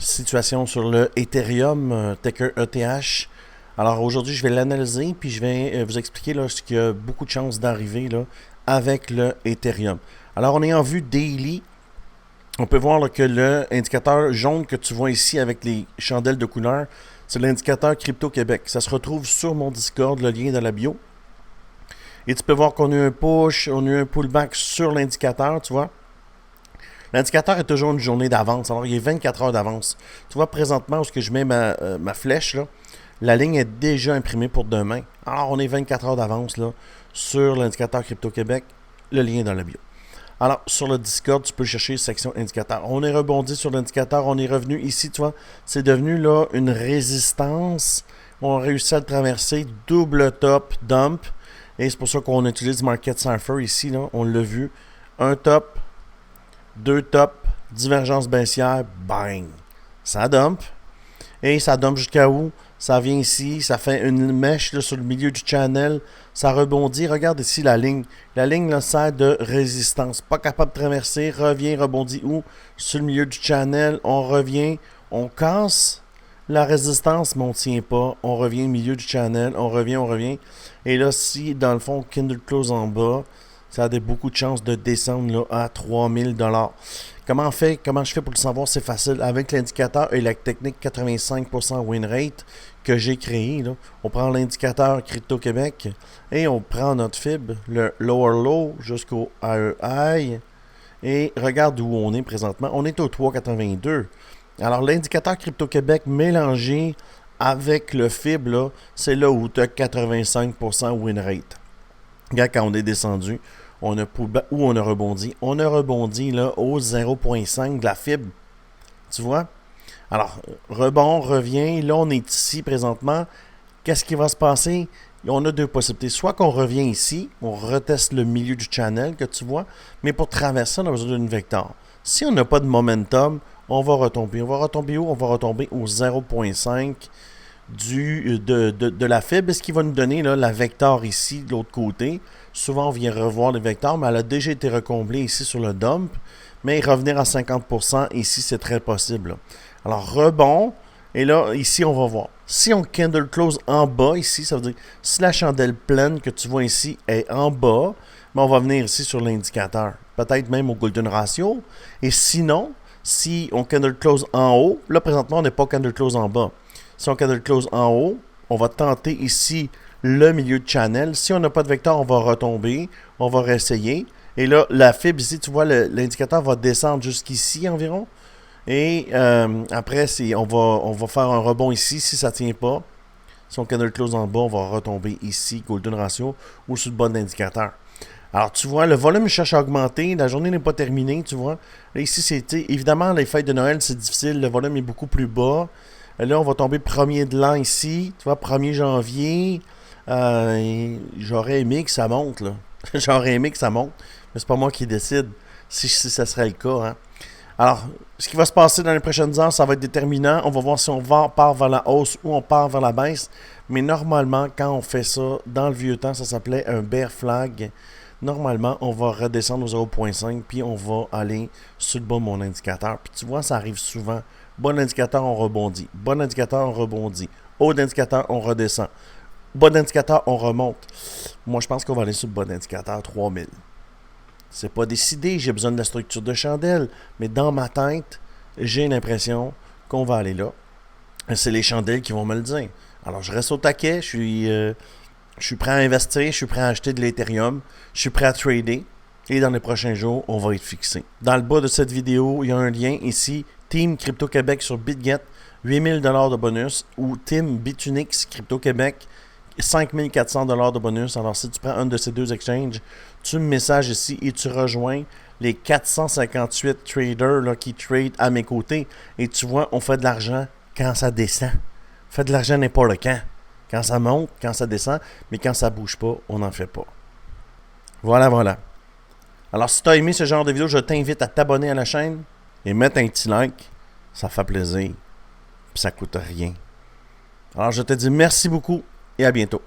situation sur le Ethereum, Ticker ETH. Alors aujourd'hui, je vais l'analyser puis je vais vous expliquer là, ce qu'il y a beaucoup de chances d'arriver là, avec le Ethereum. Alors on est en vue daily. On peut voir là, que l'indicateur jaune que tu vois ici avec les chandelles de couleur, c'est l'indicateur Crypto Québec. Ça se retrouve sur mon Discord, le lien est dans la bio. Et tu peux voir qu'on a eu un push, on a eu un pullback sur l'indicateur, tu vois. L'indicateur est toujours une journée d'avance. Alors, il est 24 heures d'avance. Tu vois, présentement, où est-ce que je mets ma flèche, là, la ligne est déjà imprimée pour demain. Alors, on est 24 heures d'avance là, sur l'indicateur Crypto Québec. Le lien est dans la bio. Alors, sur le Discord, tu peux chercher section indicateur. On est rebondi sur l'indicateur. On est revenu ici, tu vois. C'est devenu là une résistance. On a réussi à le traverser. Double top, dump. Et c'est pour ça qu'on utilise Market Cipher ici. Là. On l'a vu. Un top. Deux tops, divergence baissière, bang! Ça dump. Et ça dump jusqu'à où? Ça vient ici, ça fait une mèche là, sur le milieu du channel. Ça rebondit. Regarde ici la ligne. La ligne là, sert de résistance. Pas capable de traverser. Revient, rebondit où? Sur le milieu du channel. On revient. On casse la résistance, mais on ne tient pas. On revient au milieu du channel. On revient, on revient. Et là, si dans le fond, Kindle Close en bas, ça a beaucoup de chances de descendre là, à 3000$. Comment je fais pour le savoir? C'est facile. Avec l'indicateur et la technique 85% win rate que j'ai créé, là, on prend l'indicateur Crypto Québec et on prend notre FIB, le lower low jusqu'au higher high. Et regarde où on est présentement. On est au 3,82. Alors l'indicateur Crypto Québec mélangé avec le FIB, là, c'est là où tu as 85% win rate. Regarde quand on est descendu, on a rebondi. On a rebondi là, au 0,5 de la fibre. Tu vois? Alors, rebond, revient. Là, on est ici présentement. Qu'est-ce qui va se passer? On a deux possibilités. Soit qu'on revient ici, on reteste le milieu du channel que tu vois, mais pour traverser, on a besoin d'une vecteur. Si on n'a pas de momentum, on va retomber. On va retomber où? On va retomber au 0,5 de la fibre, ce qui va nous donner là, la vecteur ici de l'autre côté. Souvent on vient revoir les vecteurs, mais elle a déjà été recomblée ici sur le dump, mais revenir à 50% ici c'est très possible là. Alors rebond, et là ici on va voir si on candle close en bas ici, ça veut dire si la chandelle pleine que tu vois ici est en bas, mais on va venir ici sur l'indicateur, peut-être même au golden ratio. Et sinon, si on candle close en haut, là présentement on n'est pas candle close en bas. Si on candle close en haut, on va tenter ici le milieu de channel. Si on n'a pas de vecteur, on va retomber. On va réessayer. Et là, la fibre ici, tu vois, l'indicateur va descendre jusqu'ici environ. Et après, on va faire un rebond ici si ça ne tient pas. Si on candle close en bas, on va retomber ici, golden ratio, ou sur le bas de l'indicateur. Alors, tu vois, le volume cherche à augmenter. La journée n'est pas terminée, tu vois. Là, ici, c'était évidemment, les fêtes de Noël, c'est difficile. Le volume est beaucoup plus bas. Là, on va tomber 1er de l'an ici. Tu vois, 1er janvier. J'aurais aimé que ça monte, là. J'aurais aimé que ça monte. Mais c'est pas moi qui décide si ça serait le cas. Hein. Alors, ce qui va se passer dans les prochaines heures, ça va être déterminant. On va voir si on part vers la hausse ou on part vers la baisse. Mais normalement, quand on fait ça, dans le vieux temps, ça s'appelait un bear flag. Normalement, on va redescendre au 0.5 puis on va aller sur le bas de mon indicateur. Puis tu vois, ça arrive souvent. Bon indicateur, on rebondit. Bon indicateur, on rebondit. Haut d'indicateur, on redescend. Bon indicateur, on remonte. Moi, je pense qu'on va aller sur le bon indicateur 3000. C'est pas décidé, j'ai besoin de la structure de chandelle. Mais dans ma tête, j'ai l'impression qu'on va aller là. C'est les chandelles qui vont me le dire. Alors, je reste au taquet. Je suis prêt à investir. Je suis prêt à acheter de l'Ethereum. Je suis prêt à trader. Et dans les prochains jours, on va être fixé. Dans le bas de cette vidéo, il y a un lien ici. Team Crypto Québec sur BitGet, 8000$ de bonus. Ou Team Bitunix Crypto Québec, 5400$ de bonus. Alors, si tu prends un de ces deux exchanges, tu me messages ici et tu rejoins les 458 traders là, qui trade à mes côtés. Et tu vois, on fait de l'argent quand ça descend. On fait de l'argent n'importe quand. Quand ça monte, quand ça descend. Mais quand ça bouge pas, on n'en fait pas. Voilà. Alors, si tu as aimé ce genre de vidéo, je t'invite à t'abonner à la chaîne et mettre un petit like. Ça fait plaisir. Puis ça coûte rien. Alors, je te dis merci beaucoup et à bientôt.